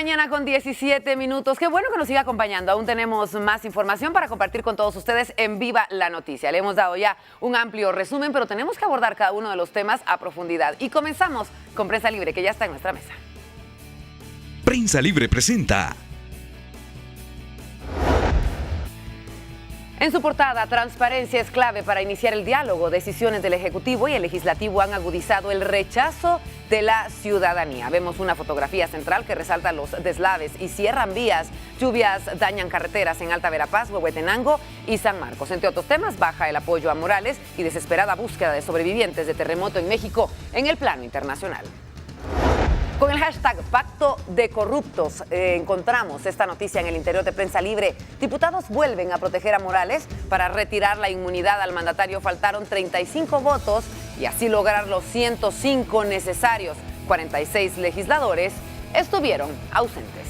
mañana con 17 minutos. Qué bueno que nos siga acompañando. Aún tenemos más información para compartir con todos ustedes en Viva la Noticia. Le hemos dado ya un amplio resumen, pero tenemos que abordar cada uno de los temas a profundidad. Y comenzamos con Prensa Libre, que ya está en nuestra mesa. Prensa Libre presenta. En su portada, transparencia es clave para iniciar el diálogo. Decisiones del Ejecutivo y el Legislativo han agudizado el rechazo de la ciudadanía. Vemos una fotografía central que resalta los deslaves y cierran vías. Lluvias dañan carreteras en Alta Verapaz, Huehuetenango y San Marcos. Entre otros temas, baja el apoyo a Morales y desesperada búsqueda de sobrevivientes de terremoto en México en el plano internacional. Con el hashtag Pacto de Corruptos encontramos esta noticia en el interior de Prensa Libre. Diputados vuelven a proteger a Morales para retirar la inmunidad al mandatario. Faltaron 35 votos y así lograr los 105 necesarios. 46 legisladores estuvieron ausentes.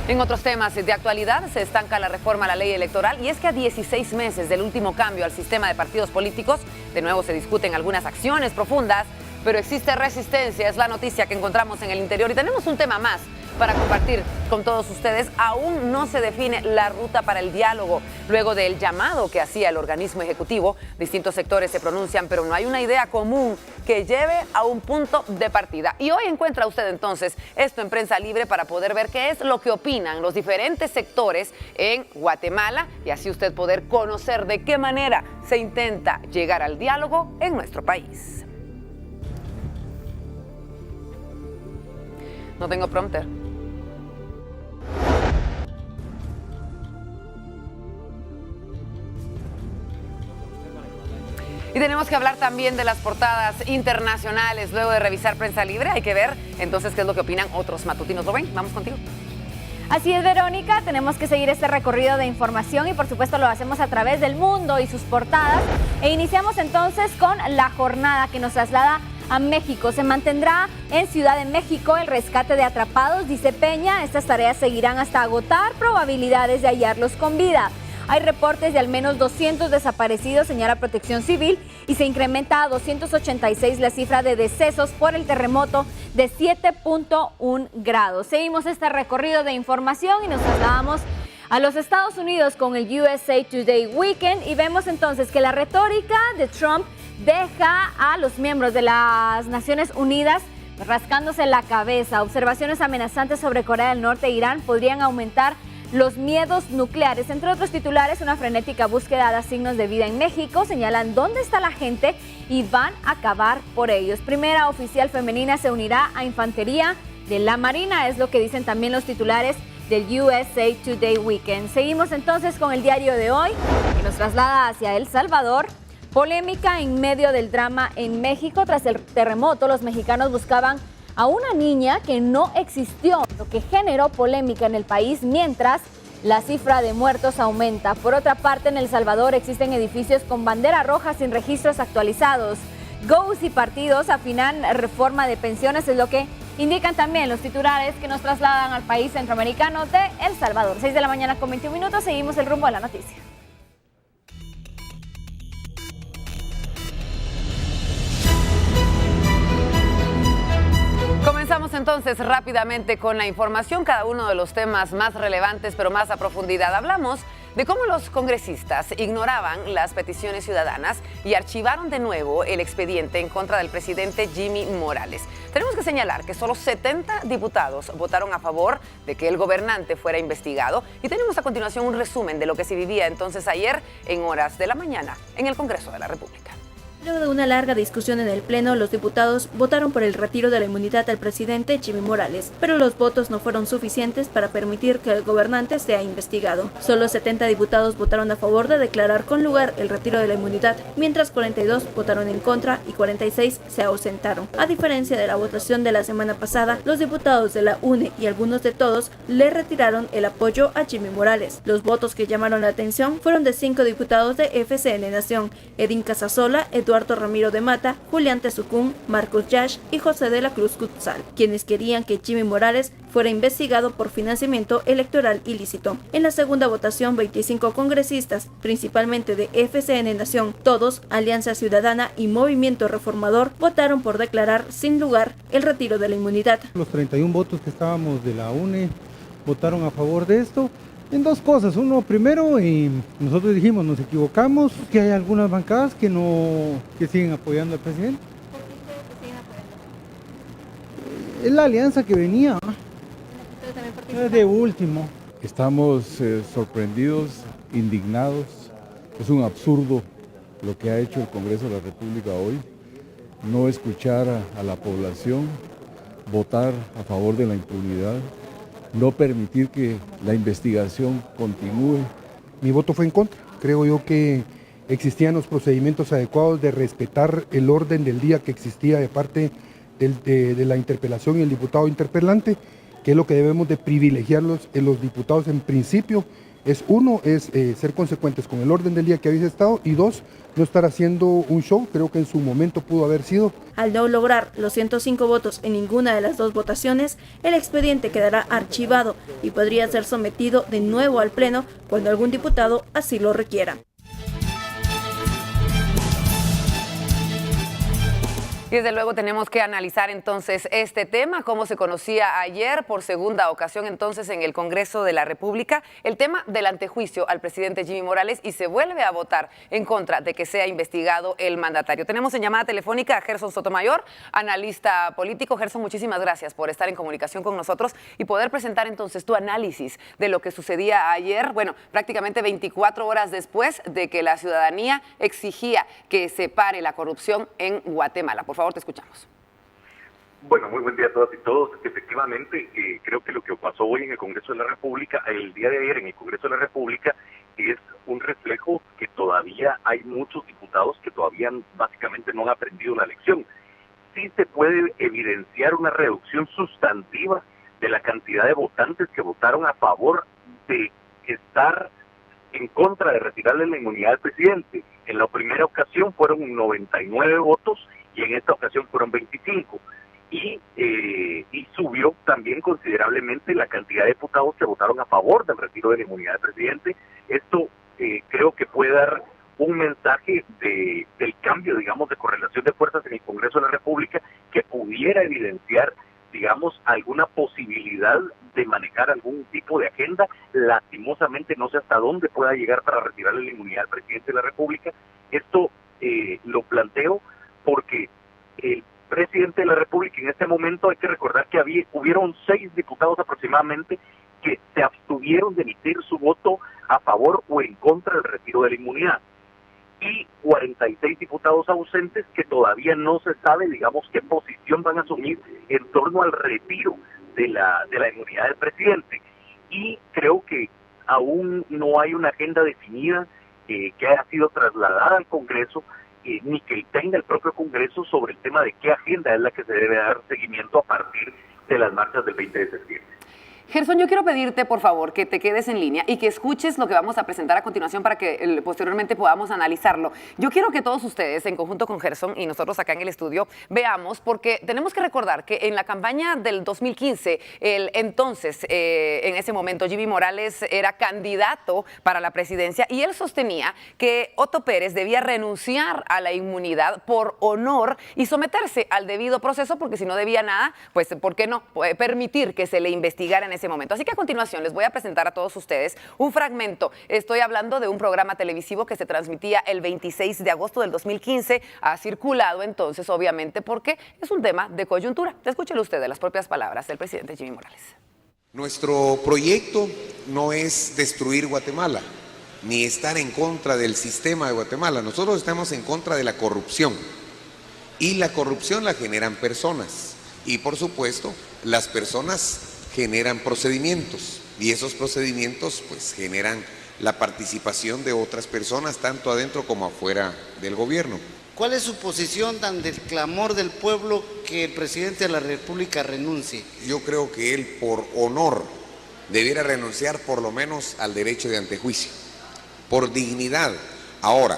En otros temas de actualidad, se estanca la reforma a la ley electoral y es que a 16 meses del último cambio al sistema de partidos políticos, de nuevo se discuten algunas acciones profundas, pero existe resistencia, es la noticia que encontramos en el interior. Y tenemos un tema más para compartir con todos ustedes. Aún no se define la ruta para el diálogo. Luego del llamado que hacía el organismo ejecutivo, distintos sectores se pronuncian, pero no hay una idea común que lleve a un punto de partida. Y hoy encuentra usted entonces esto en Prensa Libre para poder ver qué es lo que opinan los diferentes sectores en Guatemala y así usted poder conocer de qué manera se intenta llegar al diálogo en nuestro país. No tengo prompter. Y tenemos que hablar también de las portadas internacionales. Luego de revisar Prensa Libre, hay que ver entonces qué es lo que opinan otros matutinos. ¿Lo ven? Vamos contigo. Así es, Verónica, tenemos que seguir este recorrido de información y por supuesto lo hacemos a través del mundo y sus portadas. E iniciamos entonces con la jornada que nos traslada a México. Se mantendrá en Ciudad de México el rescate de atrapados, dice Peña. Estas tareas seguirán hasta agotar probabilidades de hallarlos con vida. Hay reportes de al menos 200 desaparecidos, señala Protección Civil, y se incrementa a 286 la cifra de decesos por el terremoto de 7.1 grados. Seguimos este recorrido de información y nos trasladamos a los Estados Unidos con el USA Today Weekend y vemos entonces que la retórica de Trump deja a los miembros de las Naciones Unidas rascándose la cabeza. Observaciones amenazantes sobre Corea del Norte e Irán podrían aumentar los miedos nucleares. Entre otros titulares, una frenética búsqueda da signos de vida en México. Señalan dónde está la gente y van a acabar por ellos. Primera oficial femenina se unirá a infantería de la Marina, es lo que dicen también los titulares del USA Today Weekend. Seguimos entonces con el diario de hoy, que nos traslada hacia El Salvador. Polémica en medio del drama en México. Tras el terremoto, los mexicanos buscaban a una niña que no existió, lo que generó polémica en el país, mientras la cifra de muertos aumenta. Por otra parte, en El Salvador existen edificios con bandera roja sin registros actualizados. GOs y partidos afinan reforma de pensiones, es lo que indican también los titulares que nos trasladan al país centroamericano de El Salvador. 6 de la mañana con 21 minutos, seguimos el rumbo de la noticia. Comenzamos entonces rápidamente con la información, cada uno de los temas más relevantes, pero más a profundidad. Hablamos de cómo los congresistas ignoraban las peticiones ciudadanas y archivaron de nuevo el expediente en contra del presidente Jimmy Morales. Tenemos que señalar que solo 70 diputados votaron a favor de que el gobernante fuera investigado y tenemos a continuación un resumen de lo que se vivía entonces ayer en horas de la mañana en el Congreso de la República. Luego de una larga discusión en el Pleno, los diputados votaron por el retiro de la inmunidad al presidente Jimmy Morales, pero los votos no fueron suficientes para permitir que el gobernante sea investigado. Solo 70 diputados votaron a favor de declarar con lugar el retiro de la inmunidad, mientras 42 votaron en contra y 46 se ausentaron. A diferencia de la votación de la semana pasada, los diputados de la UNE y algunos de todos le retiraron el apoyo a Jimmy Morales. Los votos que llamaron la atención fueron de 5 diputados de FCN Nación: Edín Casasola, Eduardo Eduardo Ramiro de Mata, Julián Tezucún, Marcos Yash y José de la Cruz Cutzal, quienes querían que Jimmy Morales fuera investigado por financiamiento electoral ilícito. En la segunda votación, 25 congresistas, principalmente de FCN Nación, todos, Alianza Ciudadana y Movimiento Reformador, votaron por declarar sin lugar el retiro de la inmunidad. Los 31 votos que estábamos de la UNE votaron a favor de esto. En dos cosas. Uno, primero, nosotros dijimos, nos equivocamos, que hay algunas bancadas que siguen apoyando al presidente. ¿Por qué ustedes siguen apoyando? Es la alianza que venía. ¿Ustedes también participan? De último. Estamos sorprendidos, indignados. Es un absurdo lo que ha hecho el Congreso de la República hoy. No escuchar a la población, votar a favor de la impunidad, no permitir que la investigación continúe. Mi voto fue en contra. Creo yo que existían los procedimientos adecuados de respetar el orden del día que existía de parte de la interpelación y el diputado interpelante, que es lo que debemos de privilegiar los diputados en principio. Uno, ser consecuentes con el orden del día que habéis estado, y dos, no estar haciendo un show. Creo que en su momento pudo haber sido. Al no lograr los 105 votos en ninguna de las dos votaciones, el expediente quedará archivado y podría ser sometido de nuevo al Pleno cuando algún diputado así lo requiera. Y desde luego tenemos que analizar entonces este tema, cómo se conocía ayer por segunda ocasión entonces en el Congreso de la República, el tema del antejuicio al presidente Jimmy Morales, y se vuelve a votar en contra de que sea investigado el mandatario. Tenemos en llamada telefónica a Gerson Sotomayor, analista político. Gerson, muchísimas gracias por estar en comunicación con nosotros y poder presentar entonces tu análisis de lo que sucedía ayer, bueno, prácticamente 24 horas después de que la ciudadanía exigía que se pare la corrupción en Guatemala. Por favor, te escuchamos. Bueno, muy buen día a todas y todos. Efectivamente, creo que lo que pasó hoy en el Congreso de la República, el día de ayer en el Congreso de la República, es un reflejo que todavía hay muchos diputados que todavía básicamente no han aprendido la lección. Sí se puede evidenciar una reducción sustantiva de la cantidad de votantes que votaron a favor de estar en contra de retirarle la inmunidad al presidente. En la primera ocasión fueron 99 votos y en esta ocasión fueron 25. Y subió también considerablemente la cantidad de diputados que votaron a favor del retiro de la inmunidad del presidente. Esto creo que puede dar un mensaje del cambio, digamos, de correlación de fuerzas en el Congreso de la República, que pudiera evidenciar, digamos, alguna posibilidad de manejar algún tipo de agenda. Lastimosamente no sé hasta dónde pueda llegar para retirarle la inmunidad al presidente de la República. Esto lo planteo porque el presidente de la República en este momento, hay que recordar que hubieron 6 diputados aproximadamente que se abstuvieron de emitir su voto a favor o en contra del retiro de la inmunidad, y 46 diputados ausentes que todavía no se sabe, digamos, qué posición van a asumir en torno al retiro de la inmunidad del presidente. Y creo que aún no hay una agenda definida que haya sido trasladada al Congreso, ni que tenga el propio Congreso sobre el tema de qué agenda es la que se debe dar seguimiento a partir de las marchas del 20 de septiembre. Gerson, yo quiero pedirte, por favor, que te quedes en línea y que escuches lo que vamos a presentar a continuación para que posteriormente podamos analizarlo. Yo quiero que todos ustedes, en conjunto con Gerson y nosotros acá en el estudio, veamos, porque tenemos que recordar que en la campaña del 2015, entonces, en ese momento, Jimmy Morales era candidato para la presidencia y él sostenía que Otto Pérez debía renunciar a la inmunidad por honor y someterse al debido proceso, porque si no debía nada, pues, ¿por qué no permitir que se le investigara en ese momento? Así que a continuación les voy a presentar a todos ustedes un fragmento. Estoy hablando de un programa televisivo que se transmitía el 26 de agosto del 2015. Ha circulado entonces, obviamente, porque es un tema de coyuntura. Escúchelo usted de las propias palabras del presidente Jimmy Morales. Nuestro proyecto no es destruir Guatemala, ni estar en contra del sistema de Guatemala. Nosotros estamos en contra de la corrupción. Y la corrupción la generan personas. Y por supuesto, las personas generan procedimientos y esos procedimientos pues generan la participación de otras personas tanto adentro como afuera del gobierno. ¿Cuál es su posición ante el clamor del pueblo que el presidente de la República renuncie? Yo creo que él por honor debiera renunciar por lo menos al derecho de antejuicio, por dignidad. Ahora,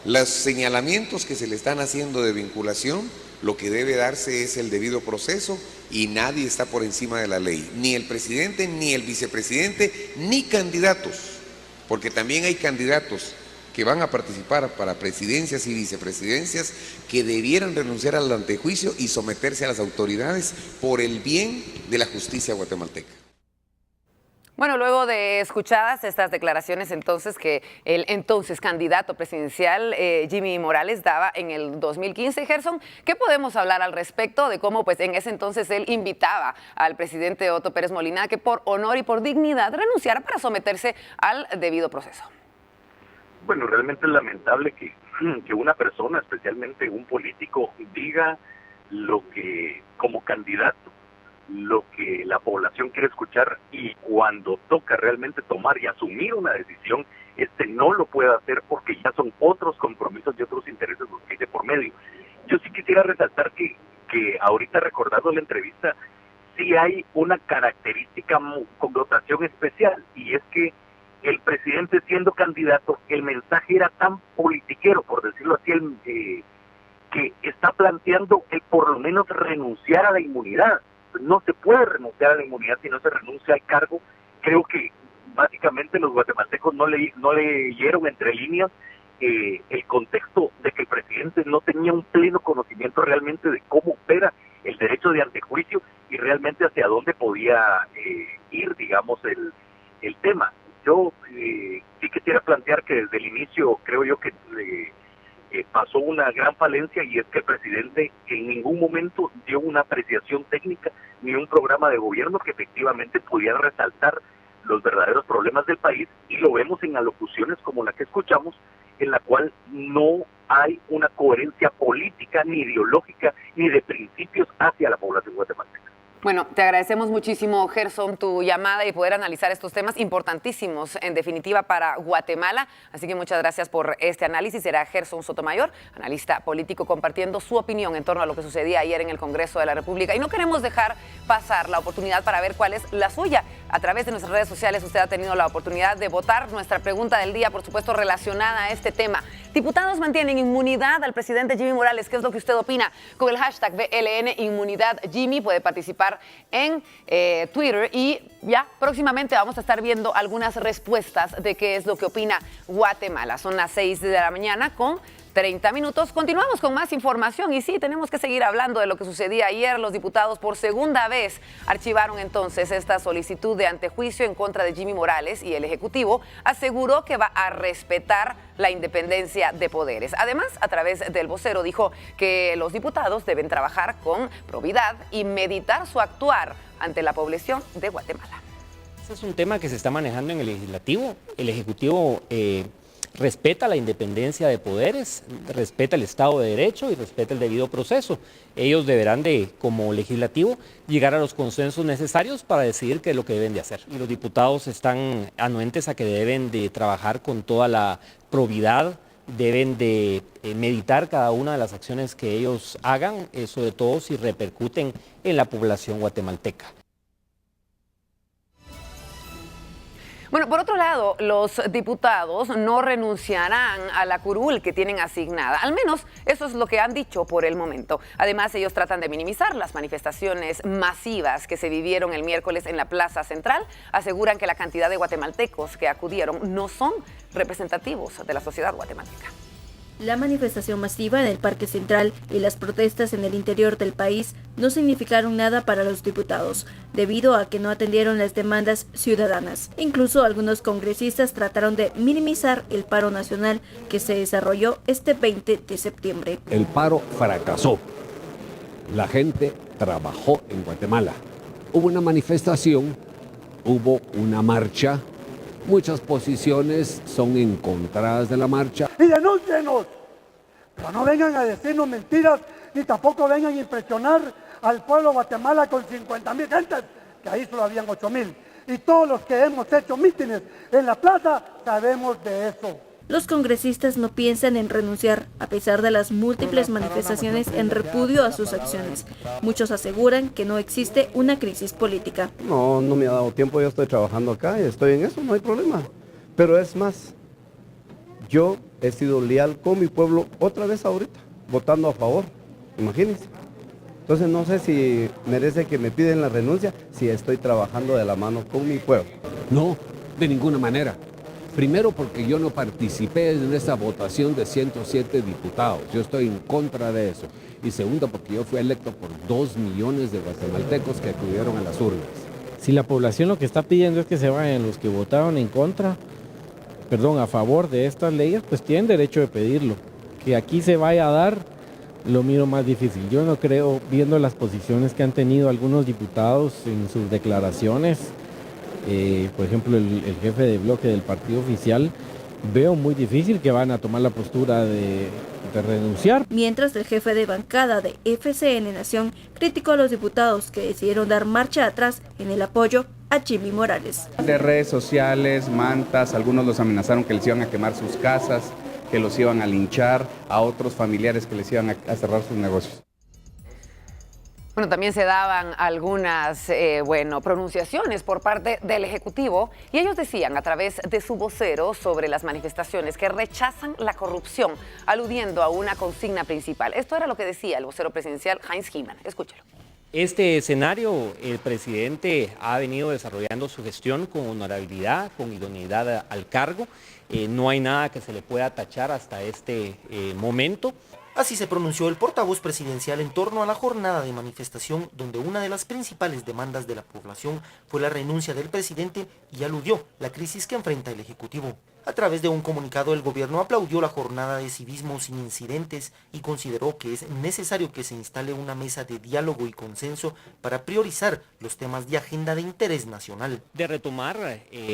Los señalamientos que se le están haciendo de vinculación, lo que debe darse es el debido proceso y nadie está por encima de la ley, ni el presidente, ni el vicepresidente, ni candidatos, porque también hay candidatos que van a participar para presidencias y vicepresidencias que debieran renunciar al antejuicio y someterse a las autoridades por el bien de la justicia guatemalteca. Bueno, luego de escuchadas estas declaraciones entonces que el entonces candidato presidencial Jimmy Morales daba en el 2015, Gerson, ¿qué podemos hablar al respecto de cómo pues en ese entonces él invitaba al presidente Otto Pérez Molina a que por honor y por dignidad renunciara para someterse al debido proceso? Bueno, realmente es lamentable que una persona, especialmente un político, diga lo que como candidato, lo que la población quiere escuchar, y cuando toca realmente tomar y asumir una decisión, no lo puede hacer porque ya son otros compromisos y otros intereses los que hay de por medio. Yo sí quisiera resaltar que ahorita, recordando la entrevista, sí hay una característica, connotación especial, y es que el presidente, siendo candidato, el mensaje era tan politiquero, por decirlo así, que está planteando el por lo menos renunciar a la inmunidad. No se puede renunciar a la inmunidad si no se renuncia al cargo. Creo que básicamente los guatemaltecos no leyeron entre líneas el contexto de que el presidente no tenía un pleno conocimiento realmente de cómo opera el derecho de antejuicio y realmente hacia dónde podía ir, digamos, el tema. Yo sí quisiera plantear que desde el inicio creo yo que pasó una gran falencia, y es que el presidente en ningún momento dio una apreciación técnica ni un programa de gobierno que efectivamente pudiera resaltar los verdaderos problemas del país, y lo vemos en alocuciones como la que escuchamos, en la cual no hay una coherencia política, ni ideológica, ni de principios hacia la población guatemalteca. Bueno, te agradecemos muchísimo, Gerson, tu llamada y poder analizar estos temas importantísimos, en definitiva, para Guatemala. Así que muchas gracias por este análisis. Será Gerson Sotomayor, analista político, compartiendo su opinión en torno a lo que sucedía ayer en el Congreso de la República. Y no queremos dejar pasar la oportunidad para ver cuál es la suya. A través de nuestras redes sociales usted ha tenido la oportunidad de votar. Nuestra pregunta del día, por supuesto, relacionada a este tema. Diputados mantienen inmunidad al presidente Jimmy Morales. ¿Qué es lo que usted opina? Con el hashtag BLN Inmunidad Jimmy puede participar en Twitter, y ya próximamente vamos a estar viendo algunas respuestas de qué es lo que opina Guatemala. Son las 6 de la mañana con 30 minutos. Continuamos con más información y sí, tenemos que seguir hablando de lo que sucedía ayer. Los diputados por segunda vez archivaron entonces esta solicitud de antejuicio en contra de Jimmy Morales, y el Ejecutivo aseguró que va a respetar la independencia de poderes. Además, a través del vocero dijo que los diputados deben trabajar con probidad y meditar su actuar ante la población de Guatemala. Ese es un tema que se está manejando en el Legislativo. El Ejecutivo respeta la independencia de poderes, respeta el Estado de Derecho y respeta el debido proceso. Ellos deberán de, como legislativo, llegar a los consensos necesarios para decidir qué es lo que deben de hacer. Y los diputados están anuentes a que deben de trabajar con toda la probidad, deben de meditar cada una de las acciones que ellos hagan, sobre todo si repercuten en la población guatemalteca. Bueno, por otro lado, los diputados no renunciarán a la curul que tienen asignada. Al menos eso es lo que han dicho por el momento. Además, ellos tratan de minimizar las manifestaciones masivas que se vivieron el miércoles en la Plaza Central. Aseguran que la cantidad de guatemaltecos que acudieron no son representativos de la sociedad guatemalteca. La manifestación masiva en el Parque Central y las protestas en el interior del país no significaron nada para los diputados, debido a que no atendieron las demandas ciudadanas. Incluso algunos congresistas trataron de minimizar el paro nacional que se desarrolló este 20 de septiembre. El paro fracasó. La gente trabajó en Guatemala. Hubo una manifestación, hubo una marcha. Muchas posiciones son encontradas de la marcha. Y denúncienos, pero no vengan a decirnos mentiras, ni tampoco vengan a impresionar al pueblo de Guatemala con 50,000 gentes, que ahí solo habían 8,000. Y todos los que hemos hecho mítines en la plaza sabemos de eso. Los congresistas no piensan en renunciar, a pesar de las múltiples manifestaciones en repudio a sus acciones. Muchos aseguran que no existe una crisis política. No me ha dado tiempo, yo estoy trabajando acá y estoy en eso, no hay problema. Pero es más, yo he sido leal con mi pueblo otra vez ahorita, votando a favor, imagínense. Entonces no sé si merece que me piden la renuncia si estoy trabajando de la mano con mi pueblo. No, de ninguna manera. Primero porque yo no participé en esa votación de 107 diputados, yo estoy en contra de eso. Y segundo porque yo fui electo por 2 millones de guatemaltecos que acudieron a las urnas. Si la población lo que está pidiendo es que se vayan los que votaron a favor de estas leyes, pues tienen derecho de pedirlo. Que aquí se vaya a dar, lo miro más difícil. Yo no creo, viendo las posiciones que han tenido algunos diputados en sus declaraciones, por ejemplo el jefe de bloque del partido oficial, veo muy difícil que van a tomar la postura de renunciar. Mientras el jefe de bancada de FCN Nación criticó a los diputados que decidieron dar marcha atrás en el apoyo a Jimmy Morales. De redes sociales, mantas, algunos los amenazaron que les iban a quemar sus casas, que los iban a linchar, a otros familiares que les iban a cerrar sus negocios. Bueno, también se daban algunas pronunciaciones por parte del Ejecutivo y ellos decían a través de su vocero sobre las manifestaciones que rechazan la corrupción, aludiendo a una consigna principal. Esto era lo que decía el vocero presidencial Heinz Himan. Escúchelo. Este escenario, el presidente ha venido desarrollando su gestión con honorabilidad, con idoneidad al cargo. No hay nada que se le pueda tachar hasta este momento. Así se pronunció el portavoz presidencial en torno a la jornada de manifestación, donde una de las principales demandas de la población fue la renuncia del presidente y aludió la crisis que enfrenta el Ejecutivo. A través de un comunicado, el gobierno aplaudió la jornada de civismo sin incidentes y consideró que es necesario que se instale una mesa de diálogo y consenso para priorizar los temas de agenda de interés nacional. De retomar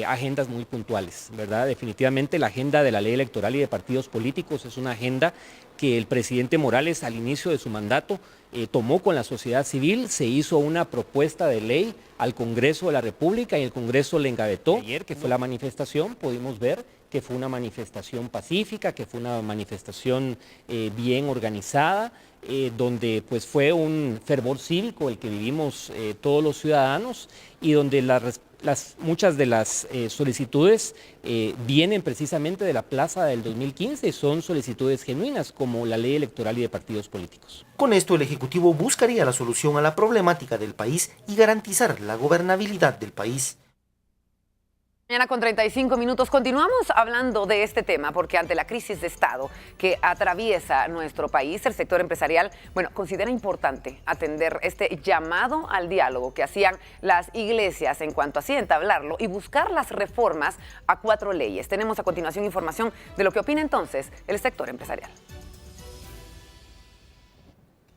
agendas muy puntuales, ¿verdad? Definitivamente la agenda de la ley electoral y de partidos políticos es una agenda que el presidente Morales al inicio de su mandato tomó con la sociedad civil, se hizo una propuesta de ley al Congreso de la República y el Congreso le engavetó. Ayer que fue la manifestación pudimos ver que fue una manifestación pacífica, que fue una manifestación bien organizada, donde pues fue un fervor cívico el que vivimos todos los ciudadanos y donde muchas de las solicitudes vienen precisamente de la plaza del 2015, son solicitudes genuinas como la ley electoral y de partidos políticos. Con esto el Ejecutivo buscaría la solución a la problemática del país y garantizar la gobernabilidad del país. Mañana con 35 minutos continuamos hablando de este tema porque ante la crisis de Estado que atraviesa nuestro país, el sector empresarial, considera importante atender este llamado al diálogo que hacían las iglesias en cuanto a así entablarlo y buscar las reformas a 4 leyes. Tenemos a continuación información de lo que opina entonces el sector empresarial.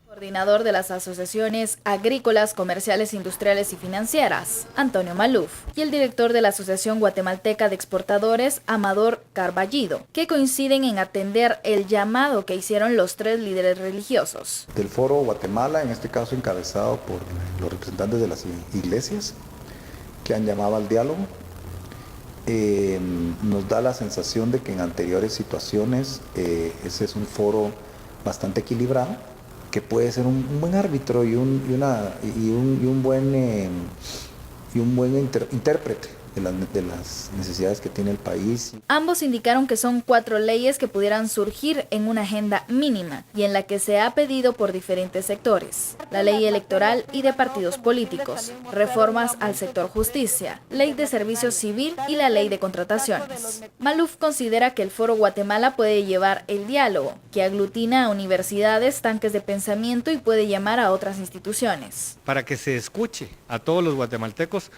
Coordinador de las asociaciones agrícolas, comerciales, industriales y financieras, Antonio Maluf, y el director de la Asociación Guatemalteca de Exportadores, Amador Carballido, que coinciden en atender el llamado que hicieron los 3 líderes religiosos. Del Foro Guatemala, en este caso encabezado por los representantes de las iglesias, que han llamado al diálogo, nos da la sensación de que en anteriores situaciones ese es un foro bastante equilibrado, que puede ser un buen árbitro y un buen intérprete de las necesidades que tiene el país. Ambos indicaron que son 4 leyes que pudieran surgir en una agenda mínima y en la que se ha pedido por diferentes sectores: la ley electoral y de partidos políticos, reformas al sector justicia, ley de servicio civil y la ley de contrataciones. Maluf considera que el Foro Guatemala puede llevar el diálogo, que aglutina a universidades, tanques de pensamiento y puede llamar a otras instituciones. Para que se escuche a todos los guatemaltecos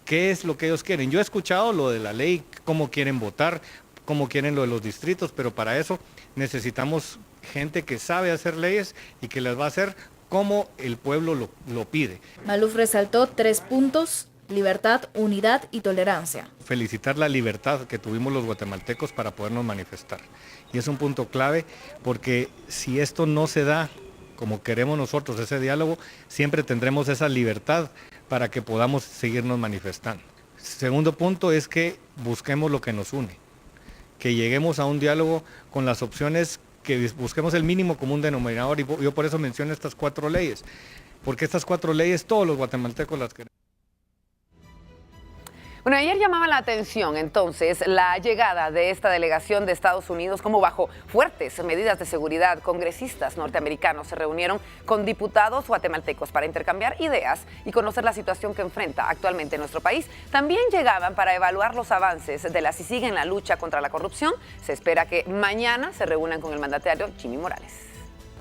qué es lo que ellos quieren. Yo he escuchado lo de la ley, cómo quieren votar, cómo quieren lo de los distritos, pero para eso necesitamos gente que sabe hacer leyes y que las va a hacer como el pueblo lo pide. Maluf resaltó 3 puntos: libertad, unidad y tolerancia. Felicitar la libertad que tuvimos los guatemaltecos para podernos manifestar. Y es un punto clave porque si esto no se da como queremos nosotros, ese diálogo, siempre tendremos esa libertad para que podamos seguirnos manifestando. Segundo punto es que busquemos lo que nos une, que lleguemos a un diálogo con las opciones, que busquemos el mínimo común denominador, y yo por eso menciono estas 4 leyes, porque estas 4 leyes todos los guatemaltecos las queremos. Bueno, ayer llamaba la atención entonces la llegada de esta delegación de Estados Unidos, como bajo fuertes medidas de seguridad, congresistas norteamericanos se reunieron con diputados guatemaltecos para intercambiar ideas y conocer la situación que enfrenta actualmente nuestro país. También llegaban para evaluar los avances de la CICIG en la lucha contra la corrupción. Se espera que mañana se reúnan con el mandatario Jimmy Morales.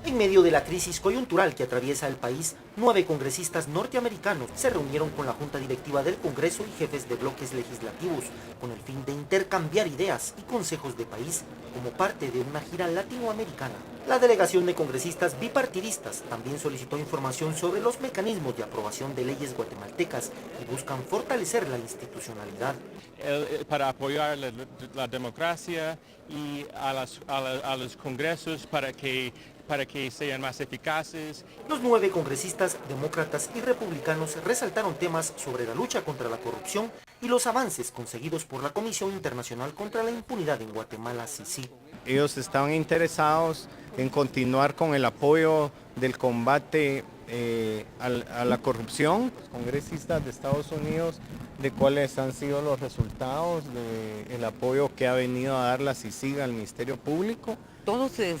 En medio de la crisis coyuntural que atraviesa el país, 9 congresistas norteamericanos se reunieron con la Junta Directiva del Congreso y jefes de bloques legislativos con el fin de intercambiar ideas y consejos de país como parte de una gira latinoamericana. La delegación de congresistas bipartidistas también solicitó información sobre los mecanismos de aprobación de leyes guatemaltecas y buscan fortalecer la institucionalidad. Para apoyar la democracia y a los congresos para que sean más eficaces. Los 9 congresistas demócratas y republicanos resaltaron temas sobre la lucha contra la corrupción y los avances conseguidos por la Comisión Internacional contra la Impunidad en Guatemala, CICIG. Ellos estaban interesados en continuar con el apoyo del combate a la corrupción. Los congresistas de Estados Unidos, de cuáles han sido los resultados del apoyo que ha venido a dar la CICIG al Ministerio Público. Todo se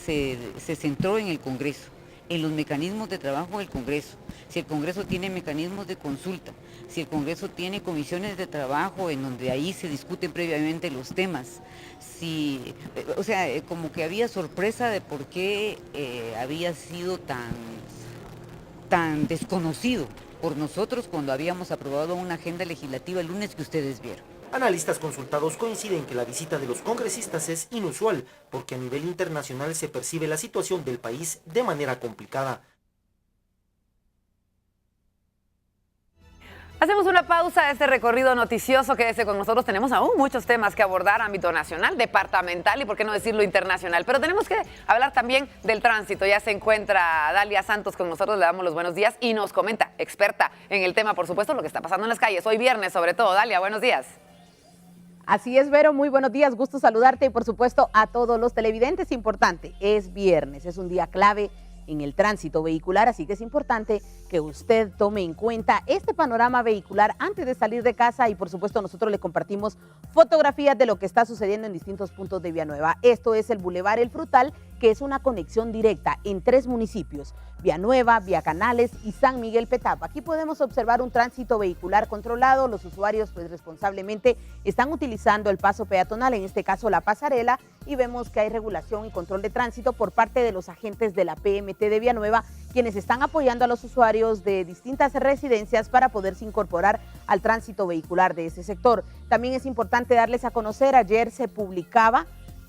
centró en el Congreso, en los mecanismos de trabajo del Congreso. Si el Congreso tiene mecanismos de consulta, si el Congreso tiene comisiones de trabajo en donde ahí se discuten previamente los temas, como que había sorpresa de por qué había sido tan desconocido por nosotros cuando habíamos aprobado una agenda legislativa el lunes que ustedes vieron. Analistas consultados coinciden que la visita de los congresistas es inusual porque a nivel internacional se percibe la situación del país de manera complicada. Hacemos una pausa a este recorrido noticioso. Quédese con nosotros. Tenemos aún muchos temas que abordar, ámbito nacional, departamental y por qué no decirlo internacional. Pero tenemos que hablar también del tránsito. Ya se encuentra Dalia Santos con nosotros, le damos los buenos días y nos comenta, experta en el tema, por supuesto, lo que está pasando en las calles. Hoy viernes sobre todo. Dalia, buenos días. Así es, Vero, muy buenos días, gusto saludarte y por supuesto a todos los televidentes. Importante, es viernes, es un día clave en el tránsito vehicular, así que es importante que usted tome en cuenta este panorama vehicular antes de salir de casa y por supuesto nosotros le compartimos fotografías de lo que está sucediendo en distintos puntos de Villanueva. Esto es el Boulevard El Frutal, que es una conexión directa en 3 municipios, Villanueva, Vía Canales y San Miguel Petapa. Aquí podemos observar un tránsito vehicular controlado. Los usuarios pues responsablemente están utilizando el paso peatonal, en este caso la pasarela, y vemos que hay regulación y control de tránsito por parte de los agentes de la PMT de Villanueva, quienes están apoyando a los usuarios de distintas residencias para poderse incorporar al tránsito vehicular de ese sector. También es importante darles a conocer, ayer se publicaba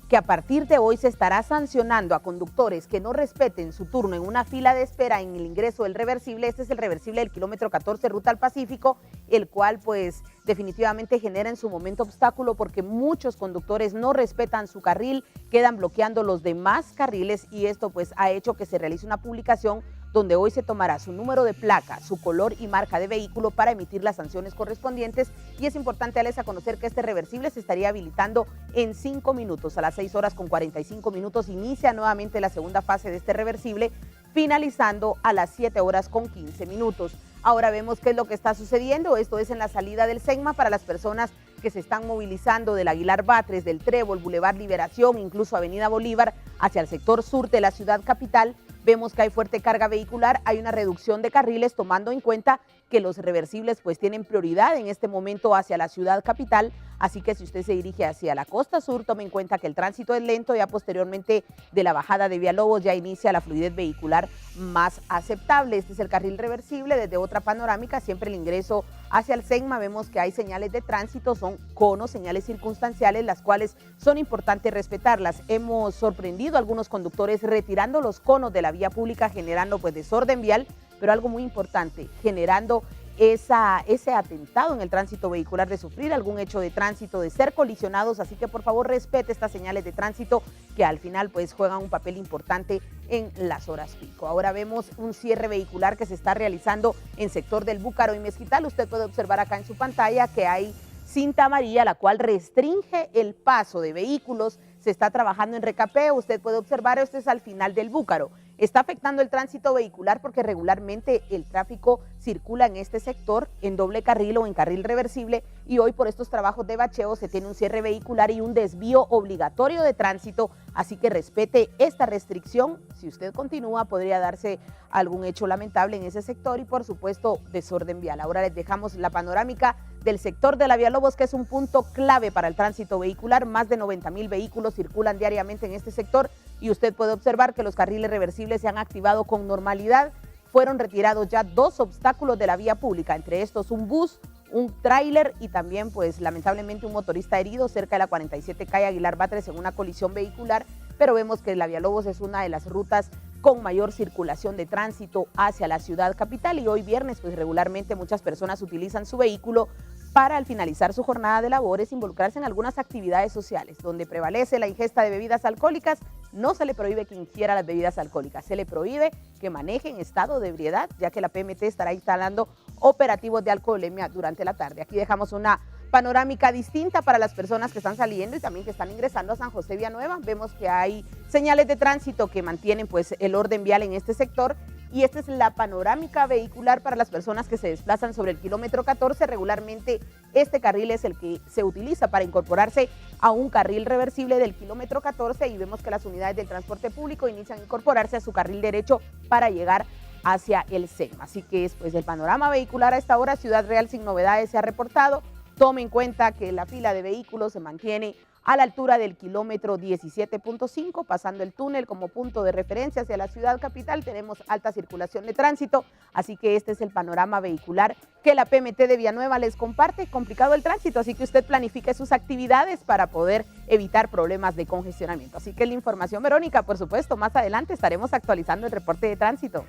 que a partir de hoy se estará sancionando a conductores que no respeten su turno en una fila de espera en el ingreso del reversible. Este es el reversible del kilómetro 14 Ruta al Pacífico, el cual pues definitivamente genera en su momento obstáculo porque muchos conductores no respetan su carril, quedan bloqueando los demás carriles y esto pues ha hecho que se realice una publicación donde hoy se tomará su número de placa, su color y marca de vehículo para emitir las sanciones correspondientes. Y es importante darles a conocer que este reversible se estaría habilitando en 5 minutos. A las 6:45 inicia nuevamente la segunda fase de este reversible, finalizando a las 7:15. Ahora vemos qué es lo que está sucediendo. Esto es en la salida del SEGMA para las personas que se están movilizando del Aguilar Batres, del Trébol, Boulevard Liberación, incluso Avenida Bolívar, hacia el sector sur de la ciudad capital. Vemos que hay fuerte carga vehicular, hay una reducción de carriles tomando en cuenta que los reversibles pues tienen prioridad en este momento hacia la ciudad capital, así que si usted se dirige hacia la costa sur, tome en cuenta que el tránsito es lento, ya posteriormente de la bajada de Villalobos ya inicia la fluidez vehicular más aceptable. Este es el carril reversible. Desde otra panorámica, siempre el ingreso hacia el SEGMA, vemos que hay señales de tránsito, son conos, señales circunstanciales, las cuales son importantes respetarlas. Hemos sorprendido a algunos conductores retirando los conos de la vía pública, generando pues desorden vial, pero algo muy importante, generando ese atentado en el tránsito vehicular de sufrir algún hecho de tránsito, de ser colisionados, así que por favor respete estas señales de tránsito que al final pues juegan un papel importante en las horas pico. Ahora vemos un cierre vehicular que se está realizando en sector del Búcaro y Mezquital. Usted puede observar acá en su pantalla que hay cinta amarilla, la cual restringe el paso de vehículos. Se está trabajando en recapeo, usted puede observar, este es al final del Búcaro. está afectando el tránsito vehicular porque regularmente el tráfico circula en este sector en doble carril o en carril reversible, y hoy por estos trabajos de bacheo se tiene un cierre vehicular y un desvío obligatorio de tránsito, así que respete esta restricción. Si usted continúa, podría darse algún hecho lamentable en ese sector y por supuesto desorden vial. Ahora les dejamos la panorámica del sector de la Villalobos, que es un punto clave para el tránsito vehicular. Más de 90,000 vehículos circulan diariamente en este sector y usted puede observar que los carriles reversibles se han activado con normalidad. Fueron retirados ya 2 obstáculos de la vía pública, entre estos un bus, un tráiler y también pues lamentablemente un motorista herido cerca de la 47 calle Aguilar Batres en una colisión vehicular, pero vemos que la Villalobos es una de las rutas con mayor circulación de tránsito hacia la ciudad capital, y hoy viernes pues regularmente muchas personas utilizan su vehículo para al finalizar su jornada de labores involucrarse en algunas actividades sociales. Donde prevalece la ingesta de bebidas alcohólicas, no se le prohíbe que ingiera las bebidas alcohólicas, se le prohíbe que maneje en estado de ebriedad, ya que la PMT estará instalando operativos de alcoholemia durante la tarde. Aquí dejamos una panorámica distinta para las personas que están saliendo y también que están ingresando a San José Villanueva. Vemos que hay señales de tránsito que mantienen pues el orden vial en este sector, y esta es la panorámica vehicular para las personas que se desplazan sobre el kilómetro 14. Regularmente este carril es el que se utiliza para incorporarse a un carril reversible del kilómetro 14, y vemos que las unidades del transporte público inician a incorporarse a su carril derecho para llegar hacia el SEM. Así que es pues el panorama vehicular a esta hora. Ciudad Real sin novedades se ha reportado. Tome en cuenta que la fila de vehículos se mantiene a la altura del kilómetro 17.5, pasando el túnel como punto de referencia hacia la ciudad capital. Tenemos alta circulación de tránsito, así que este es el panorama vehicular que la PMT de Villanueva les comparte. Complicado el tránsito, así que usted planifique sus actividades para poder evitar problemas de congestionamiento. Así que la información, Verónica, por supuesto, más adelante estaremos actualizando el reporte de tránsito.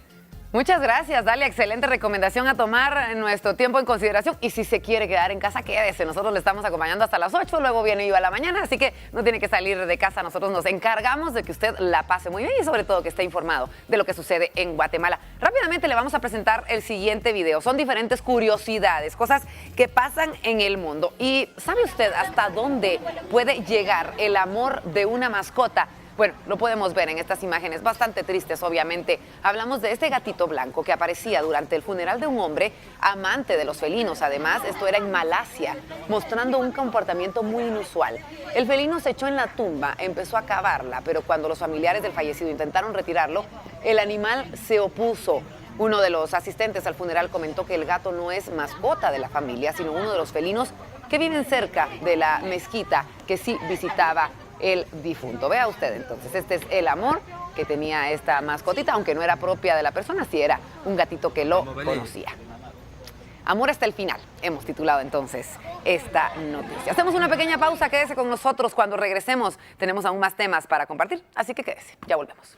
Muchas gracias, Dalia. Excelente recomendación a tomar nuestro tiempo en consideración. Y si se quiere quedar en casa, quédese. Nosotros le estamos acompañando hasta las 8, luego viene yo a la mañana, así que no tiene que salir de casa. Nosotros nos encargamos de que usted la pase muy bien y sobre todo que esté informado de lo que sucede en Guatemala. Rápidamente le vamos a presentar el siguiente video. Son diferentes curiosidades, cosas que pasan en el mundo. ¿Y sabe usted hasta dónde puede llegar el amor de una mascota? Bueno, lo podemos ver en estas imágenes bastante tristes, obviamente. Hablamos de este gatito blanco que aparecía durante el funeral de un hombre amante de los felinos. Además, esto era en Malasia, mostrando un comportamiento muy inusual. El felino se echó en la tumba, empezó a cavarla, pero cuando los familiares del fallecido intentaron retirarlo, el animal se opuso. Uno de los asistentes al funeral comentó que el gato no es mascota de la familia, sino uno de los felinos que viven cerca de la mezquita que sí visitaba el difunto. Vea usted entonces, este es el amor que tenía esta mascotita, aunque no era propia de la persona, sí era un gatito que lo conocía. Amor hasta el final, hemos titulado entonces esta noticia. Hacemos una pequeña pausa, quédese con nosotros. Cuando regresemos tenemos aún más temas para compartir, así que quédese, ya volvemos.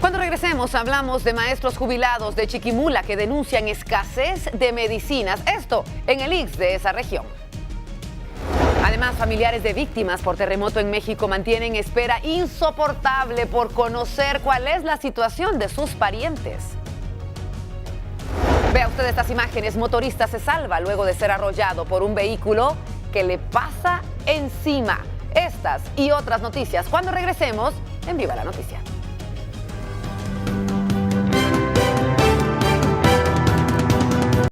Cuando regresemos hablamos de maestros jubilados de Chiquimula que denuncian escasez de medicinas, esto en el ICS de esa región. Además, familiares de víctimas por terremoto en México mantienen espera insoportable por conocer cuál es la situación de sus parientes. Vea usted estas imágenes, motorista se salva luego de ser arrollado por un vehículo que le pasa encima. Estas y otras noticias cuando regresemos en Viva la Noticia.